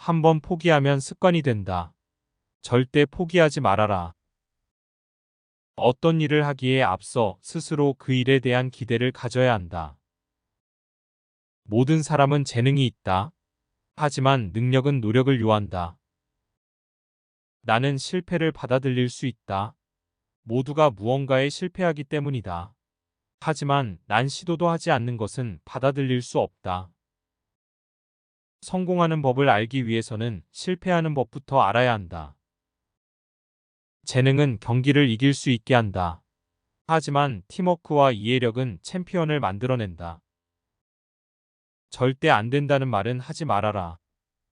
한번 포기하면 습관이 된다. 절대 포기하지 말아라. 어떤 일을 하기에 앞서 스스로 그 일에 대한 기대를 가져야 한다. 모든 사람은 재능이 있다. 하지만 능력은 노력을 요한다. 나는 실패를 받아들일 수 있다. 모두가 무언가에 실패하기 때문이다. 하지만 난 시도도 하지 않는 것은 받아들일 수 없다. 성공하는 법을 알기 위해서는 실패하는 법부터 알아야 한다. 재능은 경기를 이길 수 있게 한다. 하지만 팀워크와 이해력은 챔피언을 만들어낸다. 절대 안 된다는 말은 하지 말아라.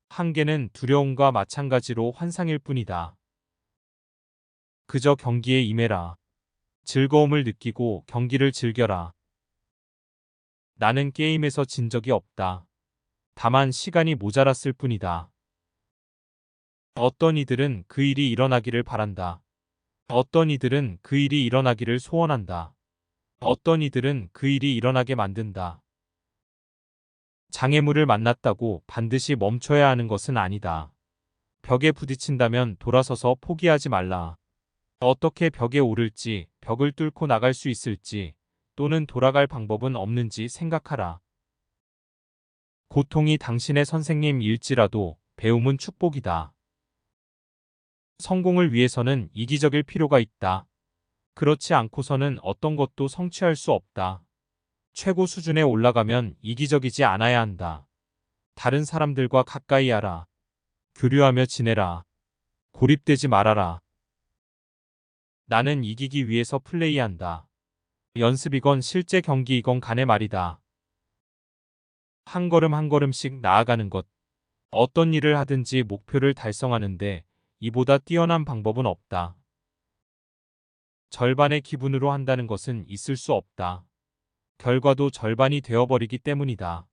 한계는 두려움과 마찬가지로 환상일 뿐이다. 그저 경기에 임해라. 즐거움을 느끼고 경기를 즐겨라. 나는 게임에서 진 적이 없다. 다만 시간이 모자랐을 뿐이다. 어떤 이들은 그 일이 일어나기를 바란다. 어떤 이들은 그 일이 일어나기를 소원한다. 어떤 이들은 그 일이 일어나게 만든다. 장애물을 만났다고 반드시 멈춰야 하는 것은 아니다. 벽에 부딪힌다면 돌아서서 포기하지 말라. 어떻게 벽에 오를지, 벽을 뚫고 나갈 수 있을지, 또는 돌아갈 방법은 없는지 생각하라. 고통이 당신의 선생님일지라도 배움은 축복이다. 성공을 위해서는 이기적일 필요가 있다. 그렇지 않고서는 어떤 것도 성취할 수 없다. 최고 수준에 올라가면 이기적이지 않아야 한다. 다른 사람들과 가까이 하라. 교류하며 지내라. 고립되지 말아라. 나는 이기기 위해서 플레이한다. 연습이건 실제 경기이건 간에 말이다. 한 걸음 한 걸음씩 나아가는 것. 어떤 일을 하든지 목표를 달성하는데 이보다 뛰어난 방법은 없다. 절반의 기분으로 한다는 것은 있을 수 없다. 결과도 절반이 되어버리기 때문이다.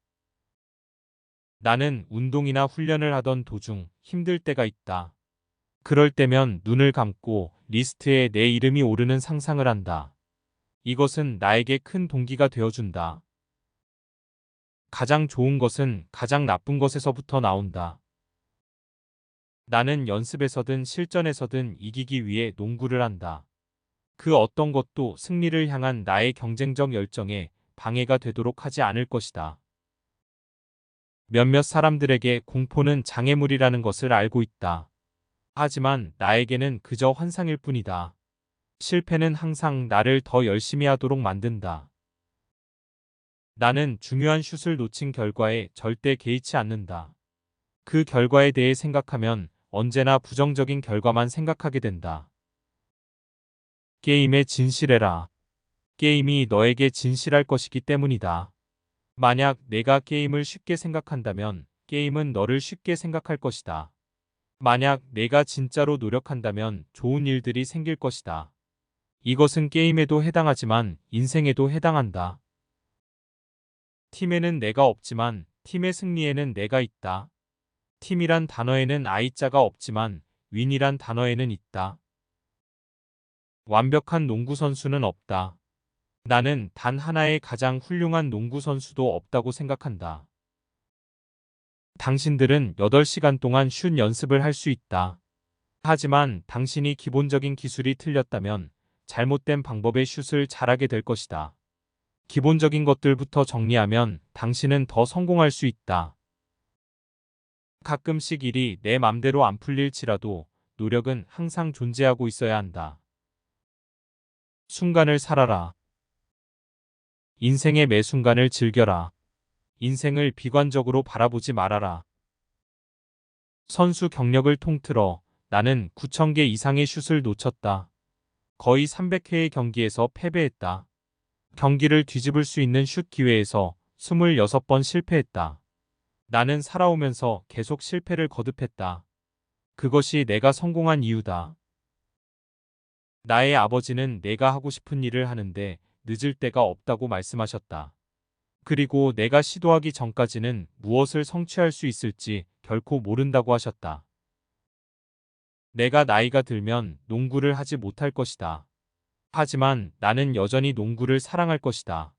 나는 운동이나 훈련을 하던 도중 힘들 때가 있다. 그럴 때면 눈을 감고 리스트에 내 이름이 오르는 상상을 한다. 이것은 나에게 큰 동기가 되어준다. 가장 좋은 것은 가장 나쁜 것에서부터 나온다. 나는 연습에서든 실전에서든 이기기 위해 농구를 한다. 그 어떤 것도 승리를 향한 나의 경쟁적 열정에 방해가 되도록 하지 않을 것이다. 몇몇 사람들에게 공포는 장애물이라는 것을 알고 있다. 하지만 나에게는 그저 환상일 뿐이다. 실패는 항상 나를 더 열심히 하도록 만든다. 나는 중요한 슛을 놓친 결과에 절대 개의치 않는다. 그 결과에 대해 생각하면 언제나 부정적인 결과만 생각하게 된다. 게임에 진실해라. 게임이 너에게 진실할 것이기 때문이다. 만약 내가 게임을 쉽게 생각한다면 게임은 너를 쉽게 생각할 것이다. 만약 내가 진짜로 노력한다면 좋은 일들이 생길 것이다. 이것은 게임에도 해당하지만 인생에도 해당한다. 팀에는 내가 없지만 팀의 승리에는 내가 있다. 팀이란 단어에는 I자가 없지만 윈이란 단어에는 있다. 완벽한 농구 선수는 없다. 나는 단 하나의 가장 훌륭한 농구 선수도 없다고 생각한다. 당신들은 8시간 동안 슛 연습을 할 수 있다. 하지만 당신이 기본적인 기술이 틀렸다면 잘못된 방법의 슛을 잘하게 될 것이다. 기본적인 것들부터 정리하면 당신은 더 성공할 수 있다. 가끔씩 일이 내 맘대로 안 풀릴지라도 노력은 항상 존재하고 있어야 한다. 순간을 살아라. 인생의 매 순간을 즐겨라. 인생을 비관적으로 바라보지 말아라. 선수 경력을 통틀어 나는 9,000개 이상의 슛을 놓쳤다. 거의 300회의 경기에서 패배했다. 경기를 뒤집을 수 있는 슛 기회에서 26번 실패했다. 나는 살아오면서 계속 실패를 거듭했다. 그것이 내가 성공한 이유다. 나의 아버지는 내가 하고 싶은 일을 하는데 늦을 때가 없다고 말씀하셨다. 그리고 내가 시도하기 전까지는 무엇을 성취할 수 있을지 결코 모른다고 하셨다. 내가 나이가 들면 농구를 하지 못할 것이다. 하지만 나는 여전히 농구를 사랑할 것이다.